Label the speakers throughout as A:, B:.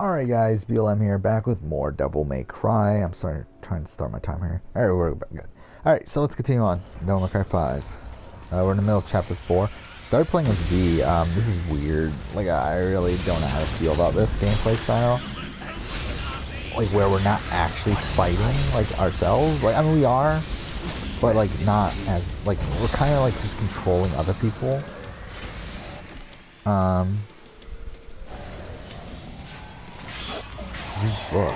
A: Alright guys, BLM here, back with more Devil May Cry. I'm sorry, trying to start my timer here. Alright, we're good. Alright, so let's continue on. Devil May Cry 5. We're in the middle of chapter 4. Started playing as V. This is weird. Like, I really don't know how to feel about this gameplay style. Like, where we're not actually fighting, like, ourselves. Like, I mean, we are, but, like, not as, like, we're kind of, like, just controlling other people. Book.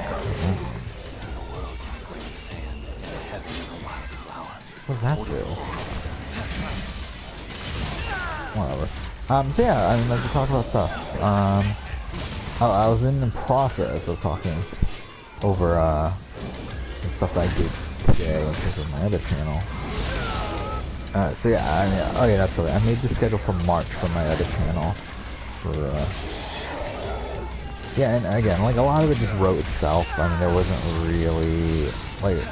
A: What does that do? Whatever. So yeah, I mean, let's talk about stuff. I was in the process of talking over, some stuff that I did today in terms of my other channel. So yeah, I mean, oh yeah, that's right. I made the schedule for March for my other channel. Yeah, and again, like, a lot of it just wrote itself. I mean, there wasn't really, like,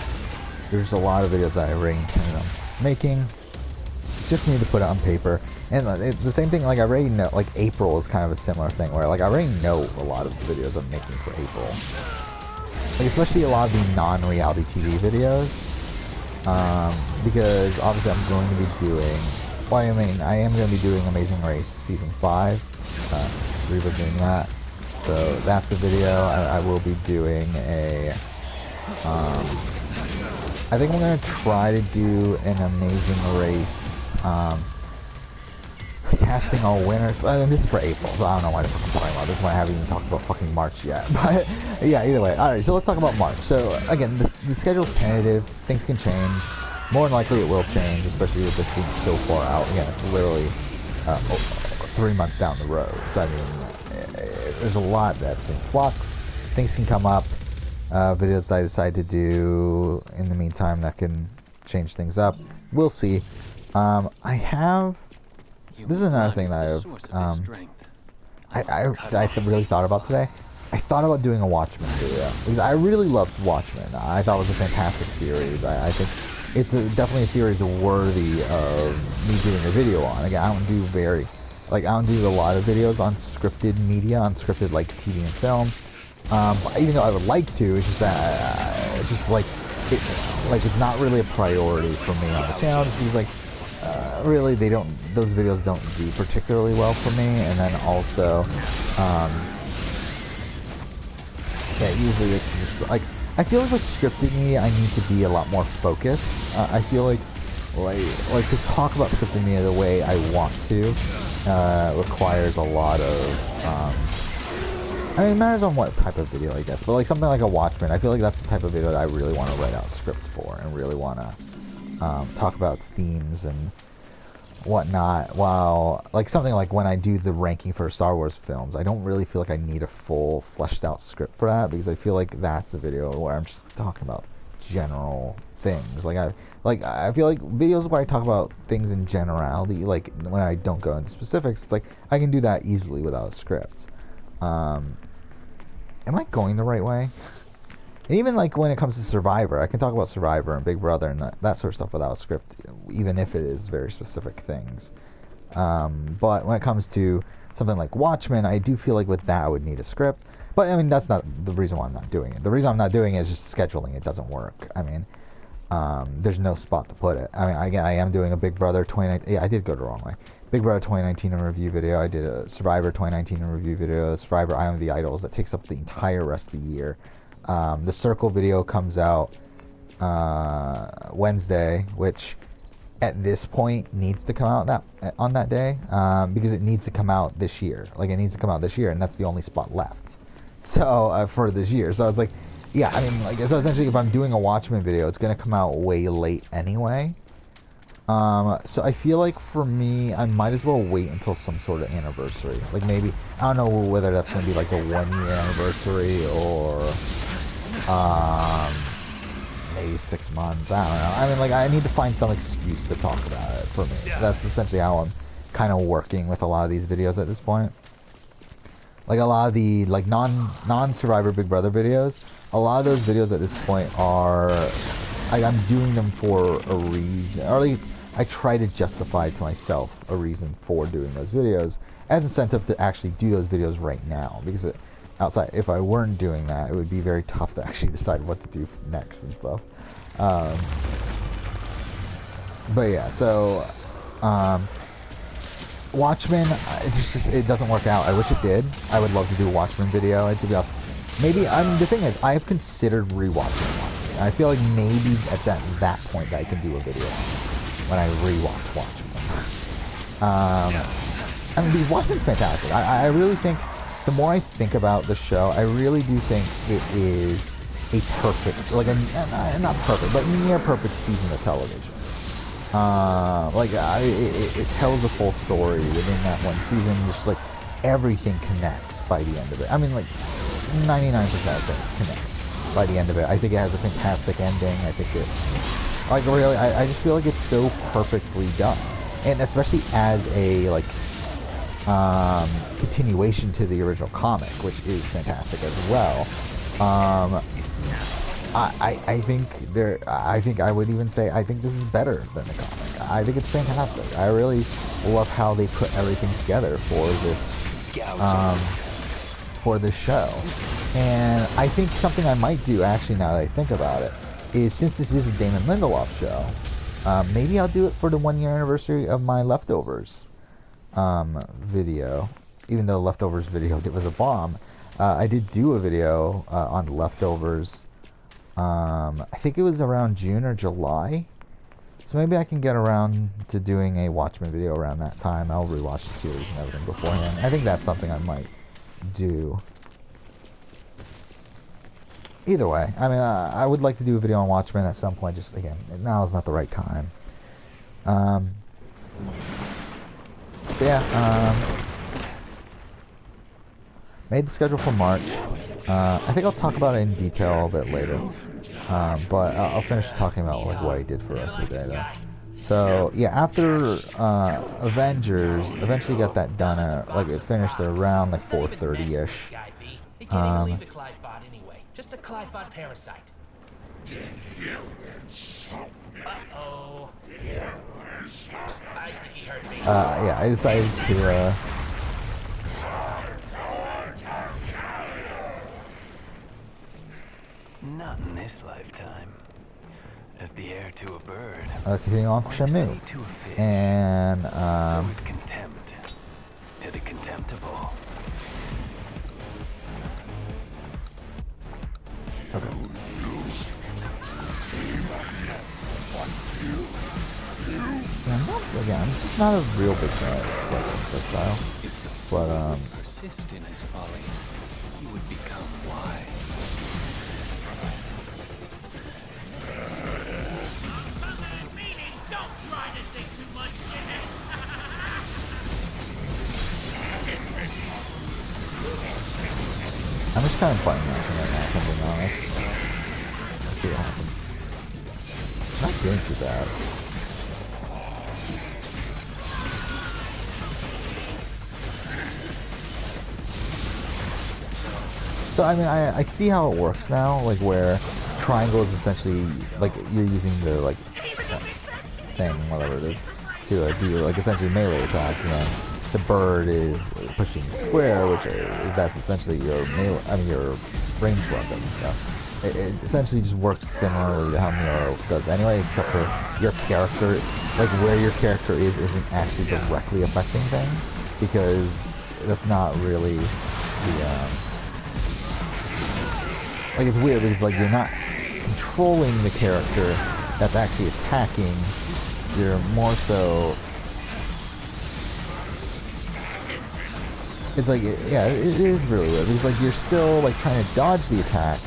A: there's a lot of videos that I already intended on making. Just need to put it on paper. And it's the same thing, like, I already know, like, April is kind of a similar thing, where, like, I already know a lot of the videos I'm making for April. Like, especially a lot of the non-reality TV videos. Because, obviously, I'm going to be doing, well, I mean, I am going to be doing Amazing Race Season 5. Revisiting that. So that's the video. I will be doing a, I think I'm going to try to do an Amazing Race, casting all winners. I mean, this is for April, so I don't know why I'm talking about this when I haven't even talked about fucking March yet. But yeah, either way. Alright, so let's talk about March. So again, the schedule's tentative. Things can change. More than likely it will change, especially with this being so far out. Again, it's literally 3 months down the road. So I mean, there's a lot that's in flux. Things can come up. Videos that I decide to do in the meantime that can change things up. We'll see. I have. This is another thing that I really thought about today. I thought about doing a Watchmen video because I really loved Watchmen. I thought it was a fantastic series. I think it's definitely a series worthy of me doing a video on. Again, I don't do a lot of videos on scripted media, on scripted, like, TV and film. But even though I would like to, it's just that, it's just like, it's not really a priority for me on the channel. Just because, like, really, those videos don't do particularly well for me. And then also, yeah, usually it's just, like, I feel like with scripted media, I need to be a lot more focused. I feel like to talk about scripted media the way I want to, requires a lot of, I mean, it matters on what type of video, I guess, but like something like a Watchmen, I feel like that's the type of video that I really want to write out scripts for, and really want to, talk about themes and whatnot, while, like, something like when I do the ranking for Star Wars films, I don't really feel like I need a full, fleshed out script for that, because I feel like that's a video where I'm just talking about general things. Like, I feel like videos where I talk about things in generality, like, when I don't go into specifics, like, I can do that easily without a script. Am I going the right way? And even, like, when it comes to Survivor, I can talk about Survivor and Big Brother and that sort of stuff without a script, even if it is very specific things. But when it comes to something like Watchmen, I do feel like with that I would need a script. But, I mean, that's not the reason why I'm not doing it. The reason I'm not doing it is just scheduling. It doesn't work. I mean, there's no spot to put it. I mean, again, I am doing a Big Brother 2019... Yeah, I did go the wrong way. Big Brother 2019 in review video. I did a Survivor 2019 in review video. Survivor I Am the Idols. That takes up the entire rest of the year. The Circle video comes out Wednesday, which at this point needs to come out on that day, because it needs to come out this year. Like, it needs to come out this year, and that's the only spot left. So, for this year. So it's like, yeah, I mean, like, so essentially if I'm doing a Watchmen video, it's going to come out way late anyway. So I feel like for me, I might as well wait until some sort of anniversary. Like, maybe, I don't know whether that's going to be like a 1 year anniversary or, maybe 6 months. I don't know. I mean, like, I need to find some excuse to talk about it for me. That's essentially how I'm kind of working with a lot of these videos at this point. Like, a lot of the, like, non-Survivor Big Brother videos, a lot of those videos at this point are, like, I'm doing them for a reason, or at least I try to justify to myself a reason for doing those videos as incentive to actually do those videos right now, because outside, if I weren't doing that, it would be very tough to actually decide what to do next and stuff. But yeah, so Watchmen, it doesn't work out. I wish it did. I would love to do a Watchmen video. And to be honest, maybe the thing is, I have considered rewatching Watchmen. I feel like maybe at that point I can do a video when I rewatch Watchmen. I mean, because Watchmen's fantastic. I really think, the more I think about the show, I really do think it is a perfect, like not perfect, but near perfect season of television. It tells a full story within that one season. Just like everything connects by the end of it. I mean, like 99% of things connect by the end of it. I think it has a fantastic ending. I think it, like, really, I just feel like it's so perfectly done, and especially as a continuation to the original comic, which is fantastic as well. I think I would even say I think this is better than the comic. I think it's fantastic. I really love how they put everything together for this show. And I think something I might do, actually, now that I think about it, is, since this is a Damon Lindelof show, maybe I'll do it for the 1-year anniversary of my Leftovers video. Even though Leftovers video was a bomb, I did do a video on Leftovers. I think it was around June or July, so maybe I can get around to doing a Watchmen video around that time. I'll rewatch the series and everything beforehand. I think that's something I might do. Either way, I mean, I would like to do a video on Watchmen at some point. Just, again, now is not the right time. Made the schedule for March. I think I'll talk about it in detail a bit later. But I'll finish talking about what I did for the rest of the day, though. So yeah, after Avengers, eventually got that done at, it finished at around 4:30ish.
B: He can't even leave the Clivod anyway. Just a Clivod parasite. Uh-oh. I think he hurt me.
A: Yeah, I decided to
C: not in this lifetime. As the heir to a bird,
A: continue on for Shenmue. And
C: so is contempt to the contemptible.
A: Okay. Yeah, I'm just not a real big fan of this style. But
C: persist in his folly, he would become wise.
A: I'm just kind of playing that right now, if I'm being honest. Let's see what happens. Not doing too bad. So, I mean, I see how it works now, where triangle is essentially, you're using the, thing, whatever it is, to do, essentially melee attacks, and then the bird is pushing square, which that's essentially your your range weapon. So it essentially just works similarly to how Nero does anyway, except for your character, where your character isn't actually directly affecting things, because that's not really the, it's weird because you're not controlling the character that's actually attacking. You're more so. It's yeah, it is really weird because you're still trying to dodge the attack,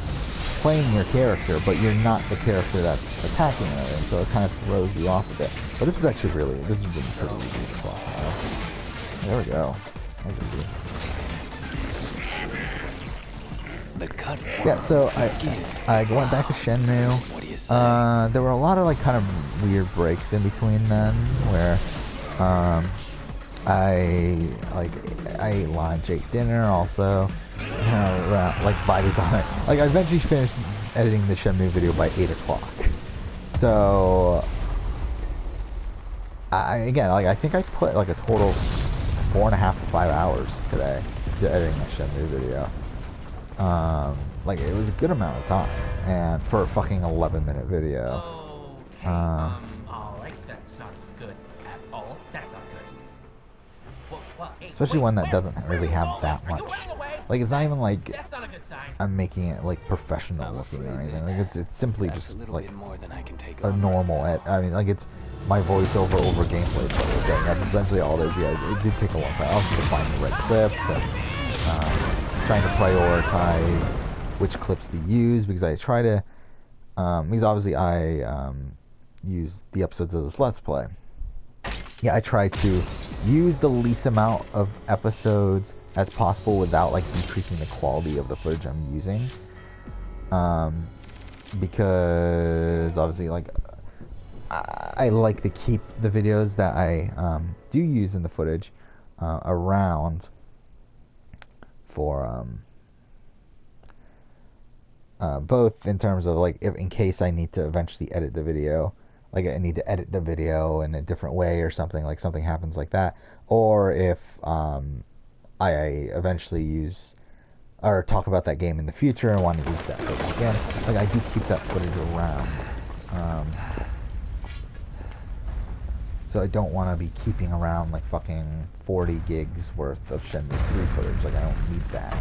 A: playing your character, but you're not the character that's attacking it, and so it kind of throws you off a bit. But this is actually this has been pretty easy to play. There we go. That's easy. Yeah, so I went back to Shenmue. There were a lot of kind of weird breaks in between then, where I ate lunch, ate dinner, also, by the time I eventually finished editing the Shenmue video by 8 o'clock. So I think I put a total of 4.5 to 5 hours today to editing that Shenmue video. Like, it was a good amount of time, and for a fucking 11-minute video.
B: Okay, alright, that's not good at all. That's not good. Hey,
A: Especially one that doesn't really have that
B: Are
A: much.
B: you running away?
A: Like, it's not even like
B: That's not a good sign.
A: I'm making it like professional looking or anything. Like, it's simply
C: That's
A: just
C: a little
A: like
C: bit more than I can take
A: a
C: on.
A: normal I mean, like, it's my voiceover over gameplay sort of thing. That's essentially all it is. Yeah, it did take a long time. I also had to find the right clips and trying to prioritize which clips to use, because I try to because obviously I use the episodes of this Let's Play. Yeah, I try to use the least amount of episodes as possible without like decreasing the quality of the footage I'm using. Because obviously, like, I like to keep the videos that I do use in the footage around for both in terms of like if in case I need to eventually edit the video, like I need to edit the video in a different way or something, like something happens like that, or if I eventually use or talk about that game in the future and want to use that footage again. Like, I do keep that footage around. So I don't want to be keeping around like fucking 40 gigs worth of Shenmue 3 footage. Like, I don't need that.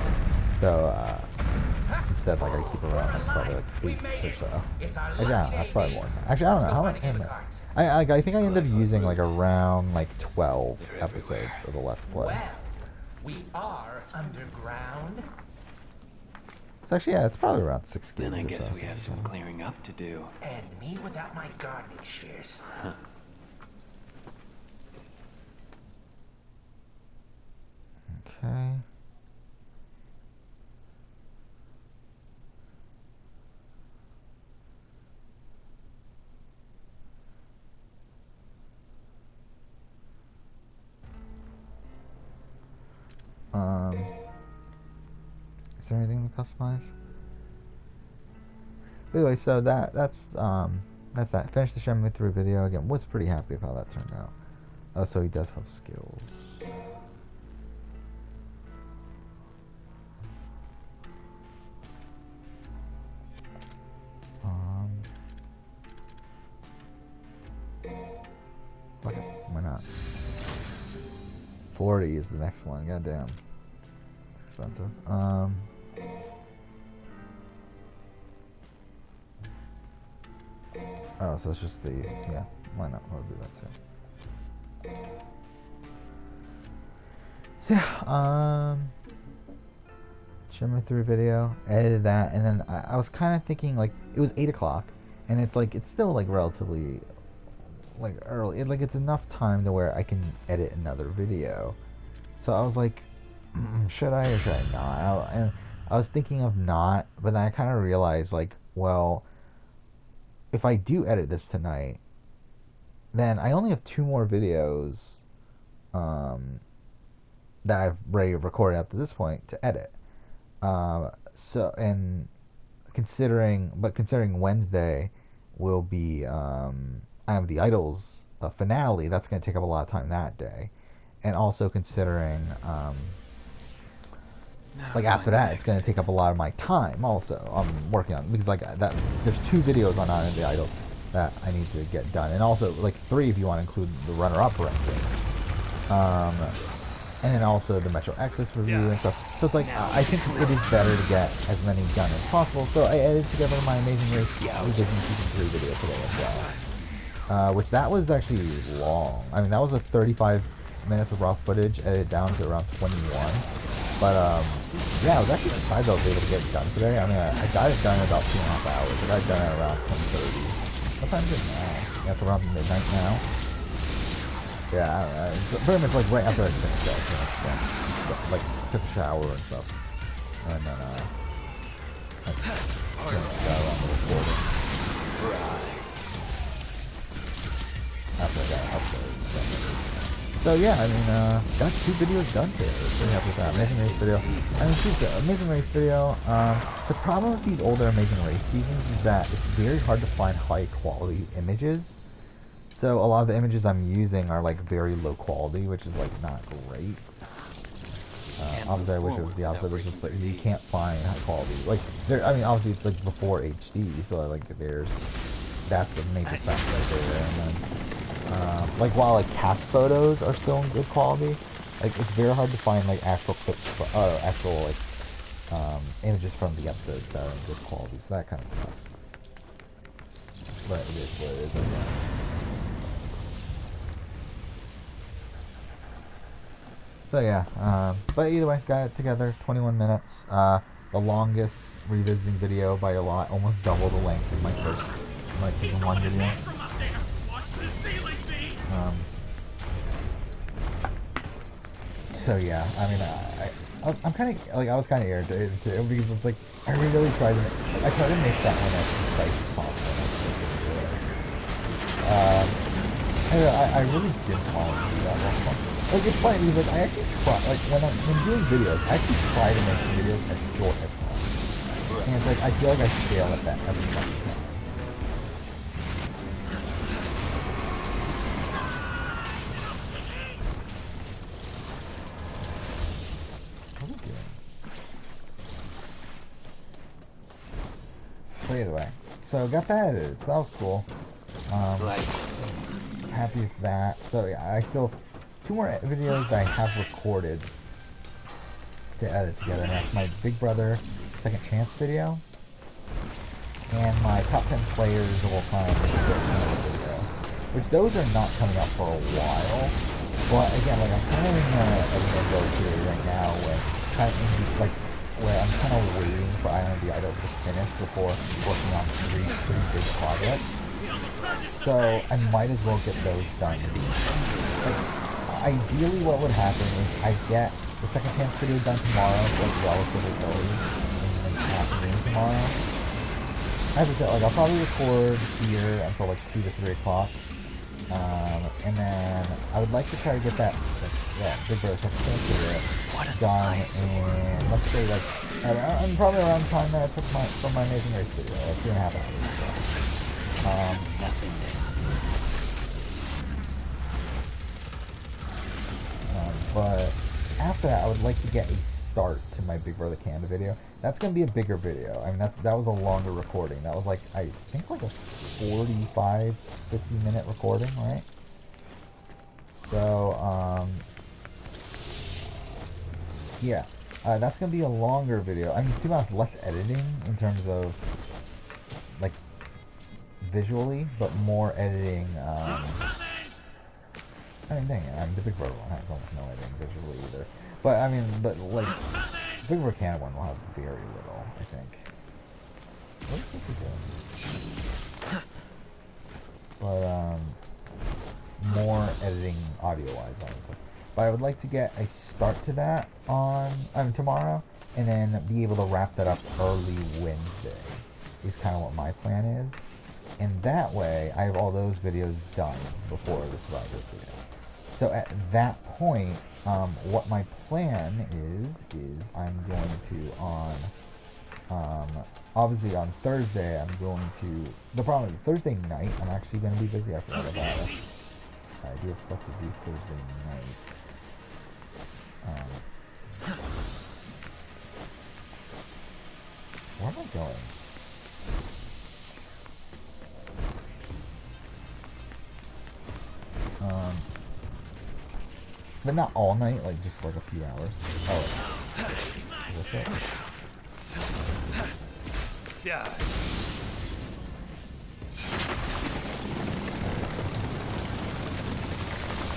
A: So instead, like, I keep around like probably like 8 or so. Actually, I don't know, that's probably more. Actually, I don't know how much. I think I ended up using like around like 12 episodes of the Let's Play.
B: Well, we are underground.
A: So actually, yeah, it's probably around 6 gigs.
C: Then I
A: or
C: guess
A: so.
C: we have some clearing up to do.
B: And me without my gardening shears.
A: Okay. Is there anything to customize? Anyway, so that's that. Finished the Shenmue 3 video again. Was pretty happy with how that turned out. Oh, so he does have skills. Fuck it, why not? 40 is the next one. Goddamn, expensive. Oh, so it's just the, yeah, why not? We'll do that too. So yeah, Shenmue 3 video, edited that, and then I was kind of thinking, like, it was 8 o'clock, and it's like, it's still like relatively like early, like it's enough time to where I can edit another video. So I was like, should I or should I not? And I was thinking of not, but then I kind of realized, like, well, if I do edit this tonight, then I only have 2 more videos that I've already recorded up to this point to edit. So, and considering Wednesday will be I have the Idols finale, that's going to take up a lot of time that day, and also considering like after that it's going to take up a lot of my time also. I'm working on, because like that there's 2 videos on the Idols that I need to get done, and also like 3 if you want to include the runner-up ranking, and then also the Metro Exodus review and stuff. So it's like I think it is better to get as many done as possible. So I edited together my Amazing Race Season 3 video today as well, which that was actually long. I mean, that was a 35 minutes of raw footage edited down to around 21. But yeah, I was actually surprised I was able to get it done today. I mean, I got it done in about 2.5 hours. I got it done at around 10:30. What time is it now? Yeah, it's around midnight now. Yeah, I don't know. It's very much like right after I finished up, you know, like took a shower and stuff, and then I got around the recording after I got uploaded. So yeah, I mean, got 2 videos done today. Pretty happy with that. Amazing Race video. I mean, she's the Amazing Race video. The problem with these older Amazing Race seasons is that it's very hard to find high quality images. So a lot of the images I'm using are like very low quality, which is like not great. Obviously, I wish it was the opposite. It's just like you can't find high quality. Like there, I mean, obviously it's like before HD, so like that's the major factor right there. And then like while like cast photos are still in good quality, like it's very hard to find like actual clips, actual like images from the episodes that are in good quality. So that kind of stuff. But it is what it is. I guess. So yeah, but either way, got it together, 21 minutes, the longest revisiting video by a lot, almost double the length of my season 1 video. So yeah, I mean, I'm kind of, like, I was kind of irritated too, because it's like, I really tried to make that one as concise as possible. I really didn't want to do that one. Like, it's funny because, like, I actually try, like, when doing videos, I actually try to make videos as short as possible. And it's like, I feel like I fail at that every time. What are we doing? So either way. So, got that edited. So that was cool. Happy with that. So, yeah, I still... 2 more videos that I have recorded to edit together. And that's my Big Brother Second Chance video and my top 10 players of all time video. Which those are not coming out for a while. But again, like I'm kind of in a limbo period right now where I'm kind of waiting for Island of the Idol to finish before working on 3 pretty big projects. So I might as well get those done. Ideally what would happen is I get the Second Chance video done tomorrow, like relatively early in the afternoon tomorrow. As I said, like I'll probably record here until like 2 to 3 o'clock. And then I would like to try to get that Big Brother Second Chance video done in, let's say like, probably around the time that I took from my Amazing Race video, like 2.5 hours. But after that, I would like to get a start to my Big Brother Canada video. That's going to be a bigger video. I mean, that was a longer recording. That was like, I think like a 45, 50 minute recording, right? So, yeah. That's going to be a longer video. I mean, to be honest, less editing in terms of, like, visually, but more editing, I mean, dang it, the Big Brother one has almost no editing visually either. But, I mean, like, Big Brother Canada one will have very little, I think. What is this doing? But, more editing audio-wise, honestly. But I would like to get a start to that tomorrow, and then be able to wrap that up early Wednesday, is kind of what my plan is. And that way, I have all those videos done before the Survivor video. So at that point, what my plan is I'm going to, obviously on Thursday, I'm going to, the problem is Thursday night, I'm actually going to be busy. I forgot about it. I do have stuff to do Thursday night. Where am I going? But not all night, like just like a few hours. Oh, is this it?
C: Die.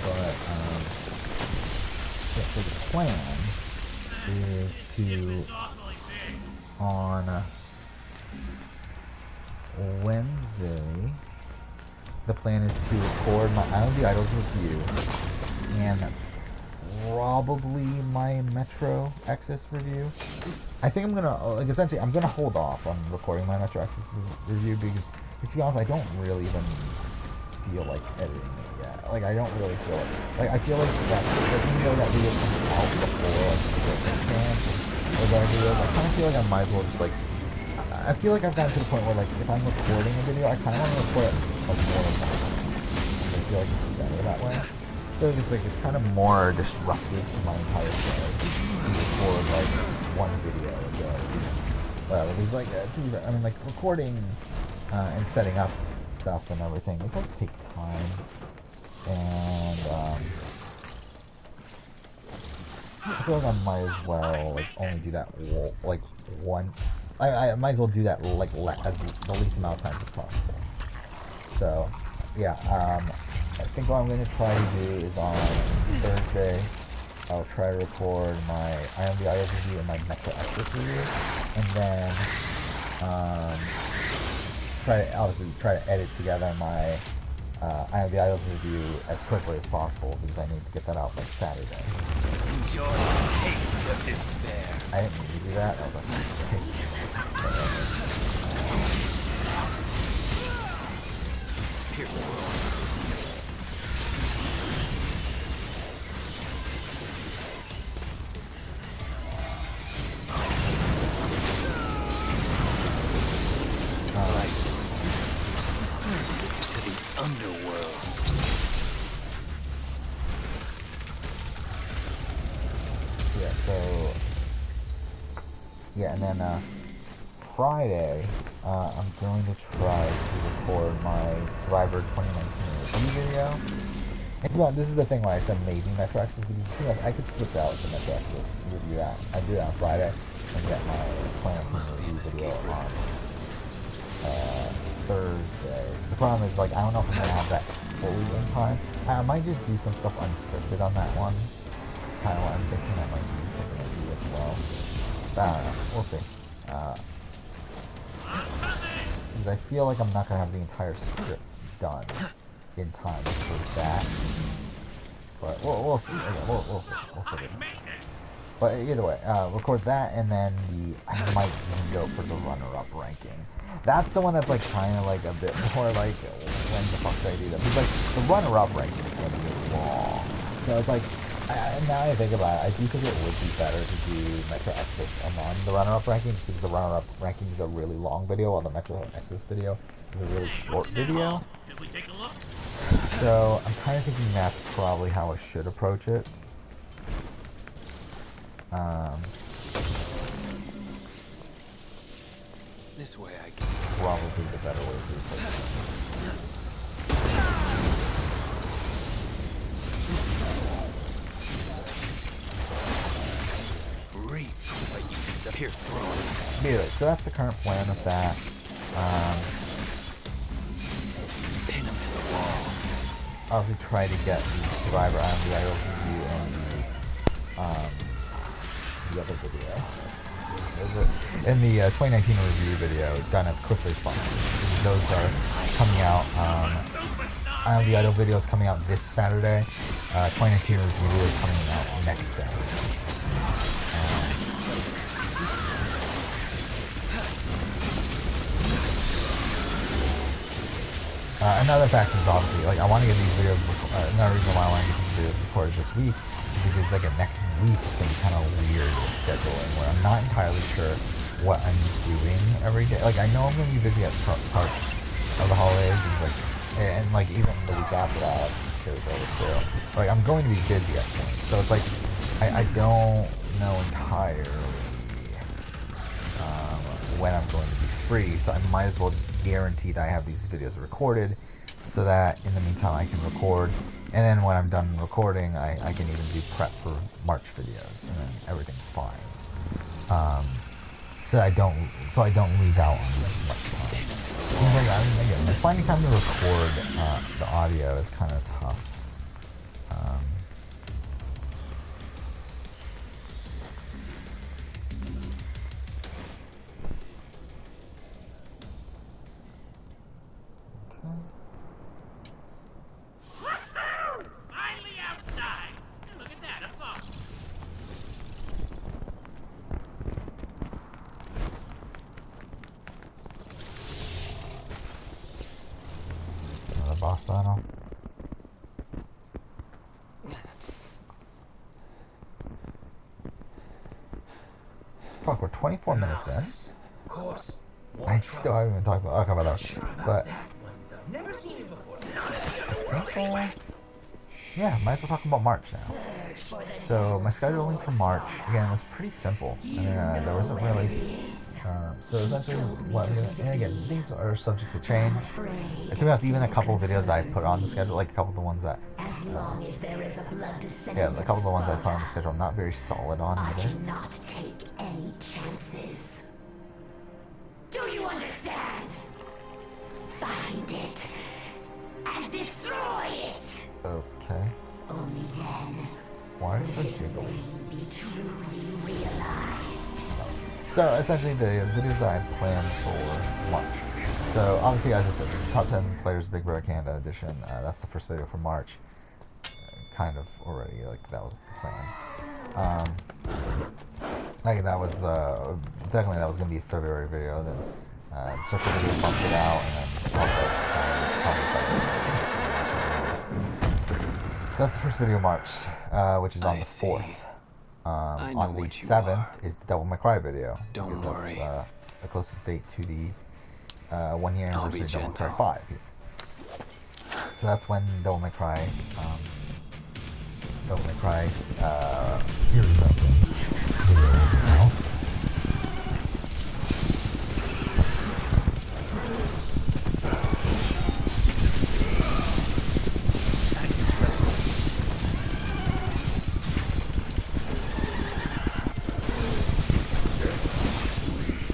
A: But yeah, so the plan is to on Wednesday. The plan is to record my Island of the Idols review and probably my Metro Exodus review. I think I'm gonna, like, essentially, I'm gonna hold off on recording my Metro Exodus review because, to be honest, I don't really even feel like editing it yet. Like, I don't really feel like I feel like that, even though that video comes out before, like, the chance or that video, I kind of feel like I might as well just, like, I feel like I've gotten to the point where, like, if I'm recording a video, I kind of want to record it, like, more than once. I feel like it's better that way. So it's kind of more disruptive to my entire show for like one video a day. Well, there's like, I mean, like recording and setting up stuff and everything, it does take time. And I feel like I might as well like only do that like one. I might as well do that like as the least amount of time as possible. So yeah, I think what I'm going to try to do is on Thursday, I'll try to record my I Am the Idols review and my Metro Exodus review, and then obviously try to edit together my I Am the Idols review as quickly as possible because I need to get that out like Saturday.
C: Enjoy the taste of despair.
A: I didn't mean to do that. I was like,
C: Pierce the world. To the underworld.
A: yeah, so yeah, and then Friday, I'm going to try to record my Survivor 2019 review video. And this is the thing why I said maybe Metro Exodus because I could switch out the Metro Exodus review that. I do that on Friday and get my 2019 review video on Thursday. The problem is, like, I don't know if I'm gonna have that fully in time. I might just do some stuff unscripted on that one. Kind of what I'm thinking I might do something like that as well. But I don't know. We'll see. Because I feel like I'm not gonna have the entire script done in time for that. But we'll see. Okay, we'll figure it out. But either way, record that, and then I might even go for the runner-up ranking. That's the one that's like kind of like a bit more like, when the fuck did I do that? Because like the runner-up ranking is going to be long. So it's like, now I think about it, I do think it would be better to do Metro Exodus among the runner-up rankings because the runner-up ranking is a really long video while the Metro Exodus video is a really short video.
B: Should we take a look?
A: So I'm kind of thinking that's probably how I should approach it.
C: This way I can.
A: Probably the better way to approach it.
C: Reap what you sow. Pierce through.
A: Anyway, so that's the current plan with that.
C: Pin him to the wall.
A: Obviously try to get the Survivor I Am the Idols review and the other video. In the 2019 review video done as quickly as possible. Those are coming out. I Am the Idol video is coming out this Saturday. 2019 review video is coming out next Saturday. Another factor is obviously, like, I want to get these videos, another reason why I want to get these videos recorded this week is because, like, next week is going to be kind of weird with scheduling, where I'm not entirely sure what I'm doing every day. Like, I know I'm going to be busy at parts of the holidays, and even the week after that, shows over too. Like, I'm going to be busy at points, so it's like, I don't know entirely when I'm going to be free, so I might as well just guarantee that I have these videos recorded so that in the meantime I can record, and then when I'm done recording I can even do prep for March videos, and then everything's fine. So I don't lose out on much time. Again, finding time to record the audio is kind of tough.
B: Finally outside. Look at that, a fox.
A: Another boss battle. Fuck, we're 24 minutes in.
B: Of course.
A: I still haven't even talked about that. But
B: Never seen it before.
A: Twinkle. yeah, might as well talk about March now. So my scheduling for March again was pretty simple, and there wasn't really. So essentially, and again, these are subject to change. To be honest, even a couple of videos I put on the schedule, like a couple of the ones that, yeah, a couple of the ones I put on the schedule, I'm not very solid on either.
D: I cannot take any chances. Do you understand? Find it and destroy it.
A: Okay.
D: Only then
A: Why is
D: will
A: this
D: his
A: giggling?
D: reign be truly realized.
A: So essentially, the videos that I planned for March. So obviously, as I said, top 10 players Big Brother Canada edition. That's the first video for March. Kind of already, like that was the plan. Like that was definitely that was gonna be a February video. Then Circle video bumped it out, and then so that's the first video of March, which is on
C: I
A: the
C: see.
A: 4th.
C: I know
A: On the
C: what you
A: 7th
C: are.
A: is the Devil May Cry video.
C: Don't
A: because
C: worry.
A: That's the closest date to the 1 year
C: I'll be
A: anniversary of Devil May
C: gentle.
A: Cry 5. So that's when Devil May Cry, series of them video will be out.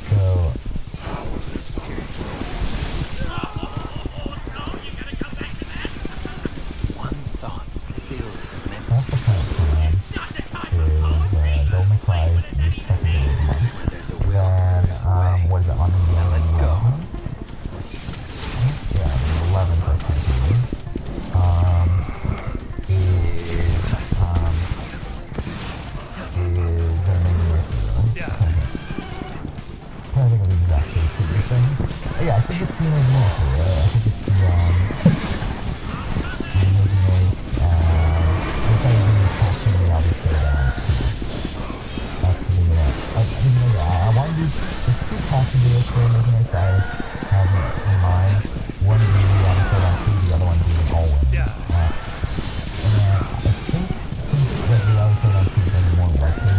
A: So
C: One thought feels immense.
A: that's the current plan. Is Devil May Cry the second video of the month.
C: Where there's a will,
A: Then
C: there's a way.
A: what is it on the
C: Let's go.
A: 11th? Yeah, the 11th I think it is. Is the main video. I think of the exact thing. Yeah, I think it's the original. I think it's the original. I'm trying to do the caption the obviously that's the I want to do there's two caption videos for Original I have in mind. One being the episode on 2, the other one being Alwyn. And then I think that the episode on 2 is going to be more likely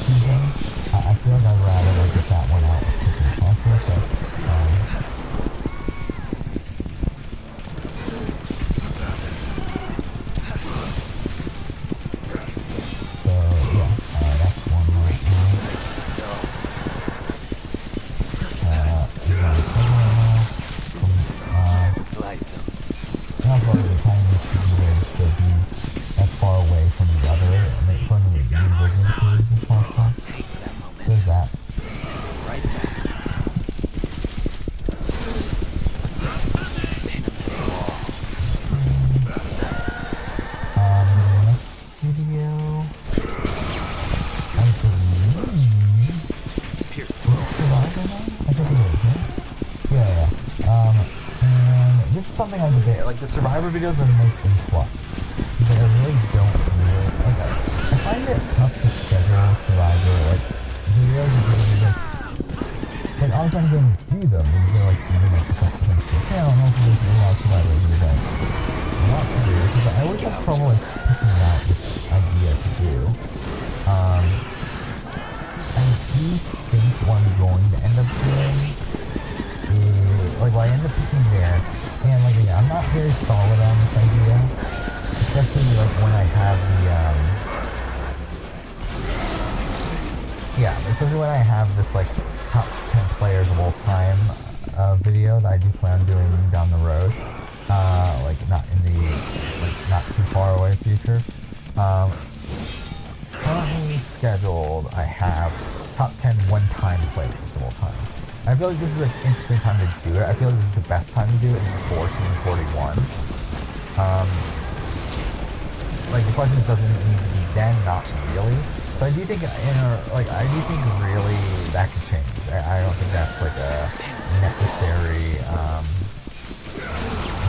A: season. I feel like I'd rather like get that one out as quickly as possible. So, yeah, that's one right now. We got a couple right now.
C: Slice 'em.
A: And also the timing to be there to be as far away from the other, from the original series as possible.
C: Take that moment.
A: There's that.
C: Right back. Pin 'em to the wall.
A: The next video, I believe,
C: Pierce
A: is it Survivor now? I think it is, yeah? Yeah. And this is something I debate. Like the Survivor videos are the most influx. Because I really don't like I find it tough to schedule Survivor videos because like all I'm trying to do is do them because they're like successful things to the channel and also there's a lot of Survivor videos that I want to do because I always have trouble picking out which idea to do. I do think what I'm going to end up doing is what I end up picking there, and yeah, I'm not very solid on this idea, especially when I have especially when I have this top 10 players of all time video that I do plan on doing down the road, not in the not too far away future. Currently scheduled, I have top 10 one-time players of all time. I feel like this is an interesting time to do it. I feel like this is the best time to do it before season 41. The question is, does it need to be then? Not really. So I do think, I do think really that could change. I don't think that's a necessary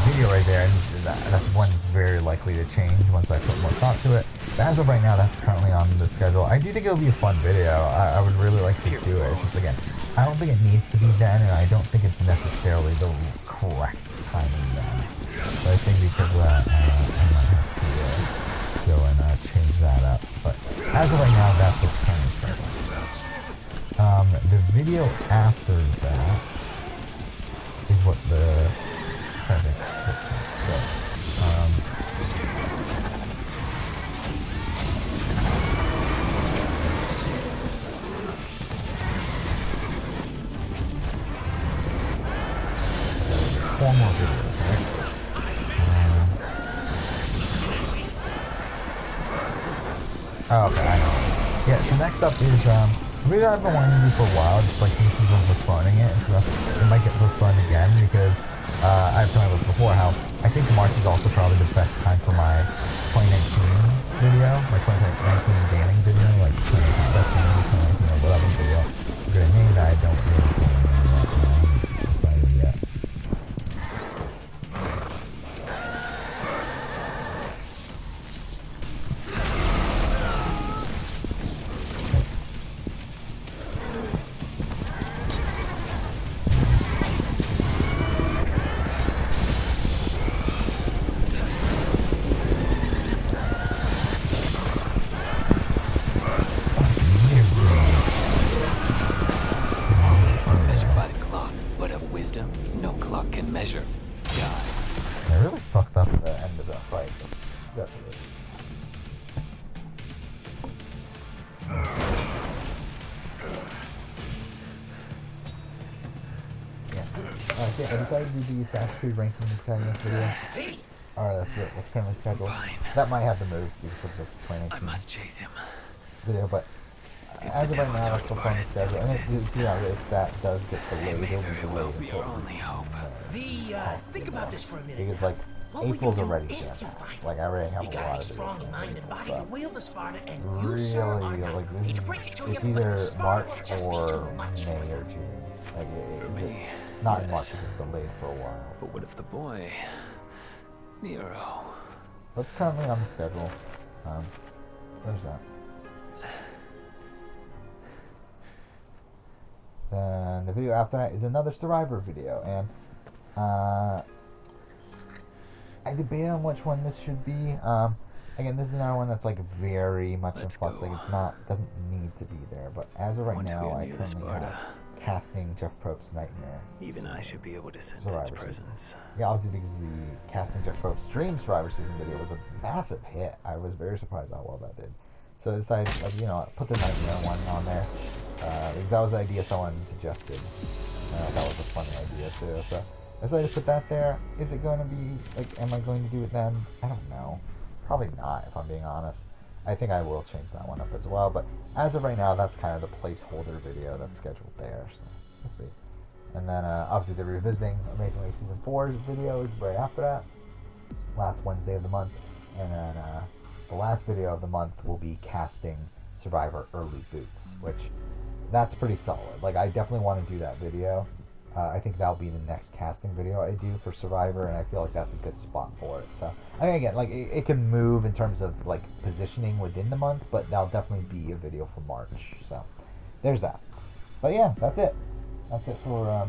A: video right there, and that's one very likely to change once I put more thought to it. But as of right now, that's currently on the schedule. I do think it'll be a fun video. I would really like to do it. It's just, again, I don't think it needs to be then, and I don't think it's necessarily the correct timing then. But I think because I'm not have to go and change that up. But as of right now, that's what's currently scheduled. The video after that is what the perfect so, four more videos, right? Oh, okay, I know. Yeah, so next up is, the video I've been wanting to do for a while, just like thinking of postponing it, and stuff. It might get postponed again because, I've talked about this before, how I think March is also probably the best time for my 2019 video, my 2019 gaming video, like 2019 best gaming, 2019 or whatever video. Grenade, I don't really think I'm decided yet.
C: Measured by the clock, but of wisdom, no clock can measure. God.
A: I really fucked up at the end of that fight. Definitely. Yeah, I decided to do the Assassin's Creed ranking protagonist video. Alright, that's it. What's currently scheduled.
C: Fine.
A: That might have to move because of the
C: I
A: 2019
C: must chase him.
A: video, but as of right now, that's still on the schedule. And if that does get
C: It
A: delayed,
C: may
A: it'll
C: very
A: be
C: well
A: delayed
C: be
A: until
C: our only hope.
B: Think about this for a minute.
A: because like
B: What will you
A: April's
B: do
A: already
B: if
A: set.
B: you find
A: Like I already have
B: You
A: a
B: gotta
A: lot
B: be
A: of
B: strong in mind and body to
A: stuff.
B: wield the Sparta, and you,
A: Really,
B: sir, are
A: like
B: not. Hate
A: this
B: to break it to you,
A: it's
B: but the
A: either
B: Sparta
A: March
B: will just be too
A: or
B: much.
A: May or June. Like
C: For me,
A: not
C: yes.
A: March, it's delayed for a while.
C: But what if the boy, Nero,
A: What's currently on the schedule? There's that. Then the video after that is another Survivor video, and I debated on which one this should be. Again, this is another one that's like very much in
C: Let's
A: flux.
C: go.
A: Like it's not, doesn't need to be there. But as of right
C: once we
A: now,
C: are
A: I
C: near the
A: currently
C: Sparta,
A: have casting Jeff Probst's Nightmare.
C: even I should be able to sense
A: Survivor
C: its
A: season.
C: presence.
A: Yeah, obviously because the casting Jeff Probst's Dream Survivor Season video was a massive hit. I was very surprised how well that did. So I decided, like, you know, put the Nightmare one on there. Because that was the idea someone suggested. That was a funny idea too. So I decided to put that there. Is it going to be, like, am I going to do it then? I don't know. Probably not, if I'm being honest. I think I will change that one up as well. But as of right now, that's kind of the placeholder video that's scheduled there. So we'll see. And then obviously the Revisiting Amazing Race Season 4's video is right after that. Last Wednesday of the month. And then the last video of the month will be casting Survivor Early Boots, which that's pretty solid. Like, I definitely want to do that video. I think that'll be the next casting video I do for Survivor, and I feel like that's a good spot for it. So, I mean, again, like, it can move in terms of, like, positioning within the month, but that'll definitely be a video for March. So, there's that. But yeah, that's it. That's it for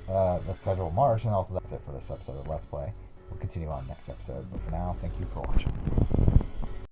A: the schedule of March, and also that's it for this episode of Let's Play. We'll continue on next episode, but for now, thank you for watching.